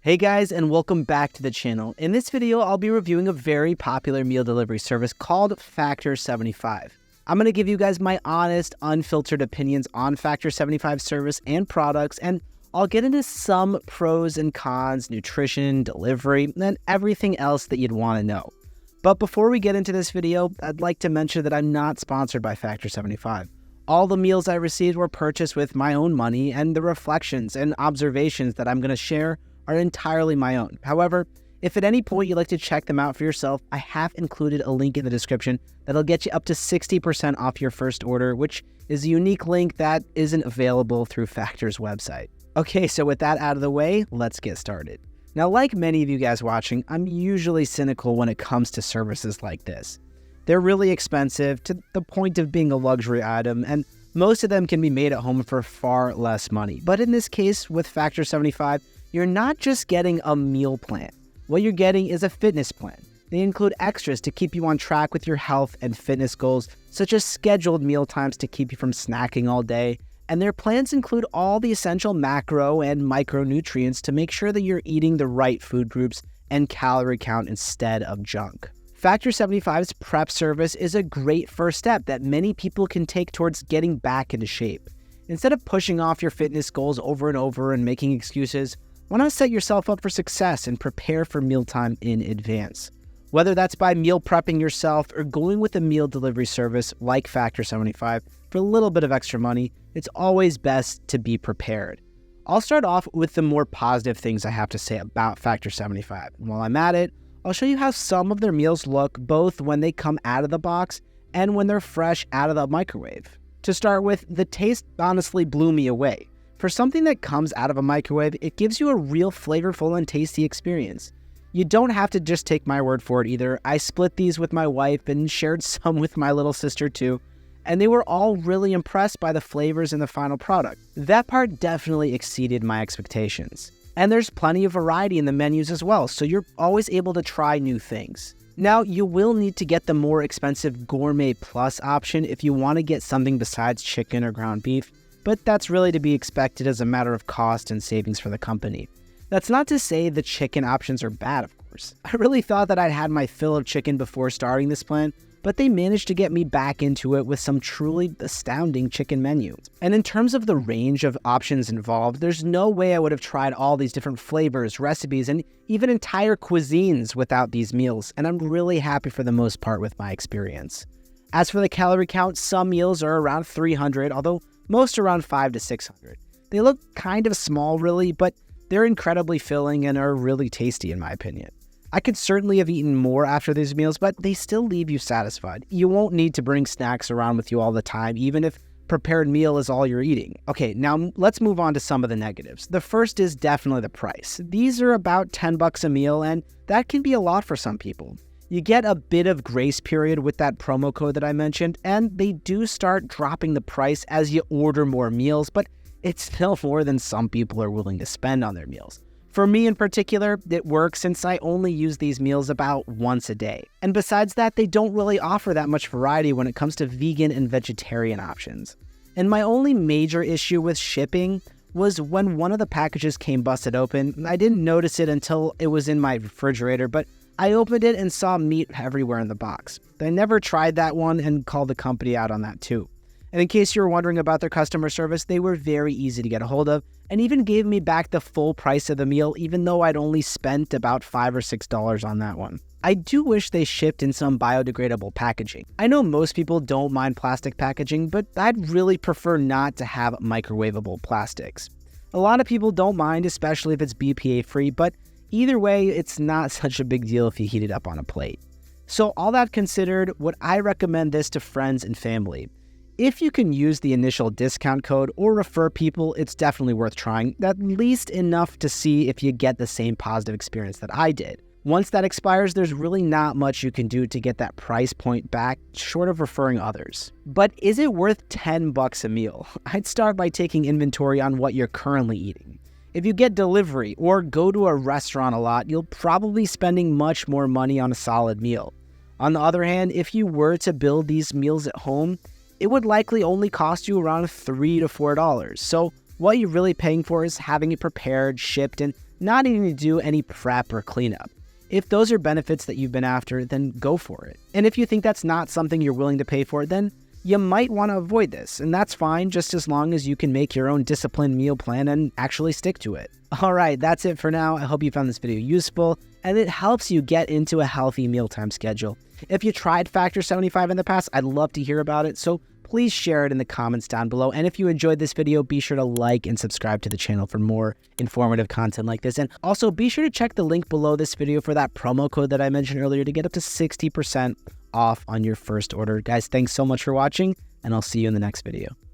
Hey guys, and welcome back to the channel. In this video, I'll be reviewing a very popular meal delivery service called Factor75. I'm going to give you guys my honest, unfiltered opinions on Factor75 service and products, and I'll get into some pros and cons, nutrition, delivery, and everything else that you'd want to know. But before we get into this video, I'd like to mention that I'm not sponsored by Factor75. All the meals I received were purchased with my own money, and the reflections and observations that I'm going to share are entirely my own. However, if at any point you'd like to check them out for yourself, I have included a link in the description that'll get you up to 60% off your first order, which is a unique link that isn't available through Factor's website. Okay, so with that out of the way, let's get started. Now, like many of you guys watching, I'm usually cynical when it comes to services like this. They're really expensive to the point of being a luxury item, and most of them can be made at home for far less money. But in this case, with Factor75, you're not just getting a meal plan. What you're getting is a fitness plan. They include extras to keep you on track with your health and fitness goals, such as scheduled meal times to keep you from snacking all day. And their plans include all the essential macro and micronutrients to make sure that you're eating the right food groups and calorie count instead of junk. Factor75's prep service is a great first step that many people can take towards getting back into shape. Instead of pushing off your fitness goals over and over and making excuses, why not set yourself up for success and prepare for mealtime in advance? Whether that's by meal prepping yourself or going with a meal delivery service like Factor75 for a little bit of extra money, it's always best to be prepared. I'll start off with the more positive things I have to say about Factor75. And while I'm at it, I'll show you how some of their meals look both when they come out of the box and when they're fresh out of the microwave. To start with, the taste honestly blew me away. For something that comes out of a microwave, it gives you a real flavorful and tasty experience. You don't have to just take my word for it either. I split these with my wife and shared some with my little sister too, and they were all really impressed by the flavors in the final product. That part definitely exceeded my expectations. And there's plenty of variety in the menus as well, so you're always able to try new things. Now, you will need to get the more expensive Gourmet Plus option if you want to get something besides chicken or ground beef, but that's really to be expected as a matter of cost and savings for the company. That's not to say the chicken options are bad, of course. I really thought that I'd had my fill of chicken before starting this plan, but they managed to get me back into it with some truly astounding chicken menus. And in terms of the range of options involved, there's no way I would have tried all these different flavors, recipes, and even entire cuisines without these meals, and I'm really happy for the most part with my experience. As for the calorie count, some meals are around 300, although most around 500 to 600. They look kind of small really, but they're incredibly filling and are really tasty in my opinion. I could certainly have eaten more after these meals, but they still leave you satisfied. You won't need to bring snacks around with you all the time, even if prepared meal is all you're eating. Okay, now let's move on to some of the negatives. The first is definitely the price. These are about $10 a meal, and that can be a lot for some people. You get a bit of grace period with that promo code that I mentioned, and they do start dropping the price as you order more meals, but it's still more than some people are willing to spend on their meals. For me in particular, it works since I only use these meals about once a day. And besides that, they don't really offer that much variety when it comes to vegan and vegetarian options. And my only major issue with shipping was when one of the packages came busted open. I didn't notice it until it was in my refrigerator, but I opened it and saw meat everywhere in the box. I never tried that one and called the company out on that too. And in case you were wondering about their customer service, they were very easy to get a hold of and even gave me back the full price of the meal, even though I'd only spent about $5 or $6 on that one. I do wish they shipped in some biodegradable packaging. I know most people don't mind plastic packaging, but I'd really prefer not to have microwavable plastics. A lot of people don't mind, especially if it's BPA free, but either way, it's not such a big deal if you heat it up on a plate. So all that considered, would I recommend this to friends and family? If you can use the initial discount code or refer people, it's definitely worth trying, at least enough to see if you get the same positive experience that I did. Once that expires, there's really not much you can do to get that price point back, short of referring others. But is it worth $10 a meal? I'd start by taking inventory on what you're currently eating. If you get delivery or go to a restaurant a lot, you'll probably be spending much more money on a solid meal. On the other hand, if you were to build these meals at home, it would likely only cost you around $3 to $4. So what you're really paying for is having it prepared, shipped, and not needing to do any prep or cleanup. If those are benefits that you've been after, then go for it. And if you think that's not something you're willing to pay for, then you might want to avoid this, and that's fine just as long as you can make your own disciplined meal plan and actually stick to it. All right, that's it for now. I hope you found this video useful and it helps you get into a healthy mealtime schedule. If you tried Factor 75 in the past, I'd love to hear about it, so please share it in the comments down below. And if you enjoyed this video, be sure to like and subscribe to the channel for more informative content like this. And also be sure to check the link below this video for that promo code that I mentioned earlier to get up to 60% off on your first order. Guys, thanks so much for watching, and I'll see you in the next video.